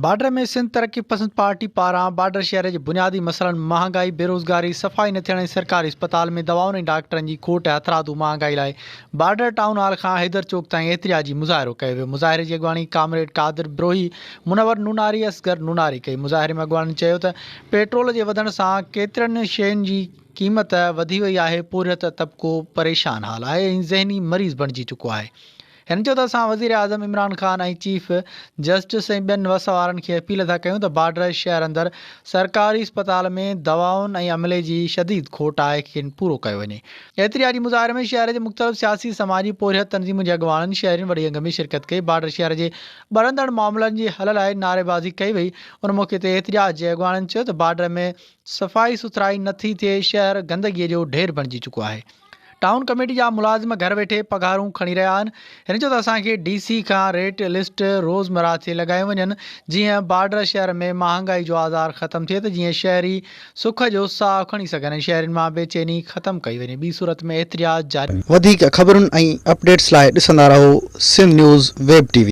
Border में सिंध तरक्की पसंद पार्टी पारां बॉर्डर शहर के बुनियादी मसइलनि महांगाई बेरोज़गारी सफ़ाई न थियण सरकारी अस्पताल में दवाउनि ऐं डॉक्टरनि की खोट हथरादू महांगाई लाइ बॉर्डर टाउन हॉल खां हैदर चौक ताईं एहतिजाजी मुज़ाहिरो कयो वियो। मुज़ाहिरे जी अॻवानी कामरेड कादिर ब्रोही मुनवर नूनारी असगर नूनारी कई। मुज़ाहिरे में अॻवाननि चयो त पेट्रोल जे वधण सां केतिरनि शयुनि जी क़ीमत वधी वई आहे। पूरियत तबिको परेशान हाल आहे ऐं ज़हनी मरीज़ बणिजी चुको आहे। हिन चयो त असां वज़ीर आज़म इमरान ख़ान ऐं चीफ जस्टिस ऐं ॿियनि वसवारनि खे अपील था कयूं त बॉर्डर शहर अंदरि सरकारी अस्पताल में दवाउनि ऐं अमले जी शदीद खोट आहे खे पूरो कयो वञे। एहतिजाजी मुज़ाहिरे में शहर जे मुख़्तलिफ़ सियासी समाजी पोरियत तंज़ीमुनि जे अॻवाननि शहरियुनि वॾी अंग में शिरकत कई। बॉर्डर शहर जे ॿरंदड़ मामलनि जे हल लाइ नारेबाज़ी कई वई। उन मौक़े ते एहतिजाज जे अॻवाननि चयो त बॉर्डर में सफ़ाई सुथराई नथी थिए, शहर गंदगीअ जो ढेर बणिजी चुको आहे। टाउन कमेटी जा मुलाज़िम घर वेठे पघारूं खणी रहिया आहिनि। हिन चयो त असांखे DC खां रेट लिस्ट रोज़मर्रा ते लॻायूं वञनि जीअं बॉर्डर शहर में महांगाई जो आज़ार ख़तमु थिए त जीअं शहरी सुख जो साह खणी सघनि ऐं शहरनि मां बेचैनी ख़तमु कई वञे। ॿी सूरत में एहतिजाज जारी। वधीक ख़बरुनि ऐं अपडेट्स लाइ ॾिसंदा रहो सिंध न्यूज़ वेब TV।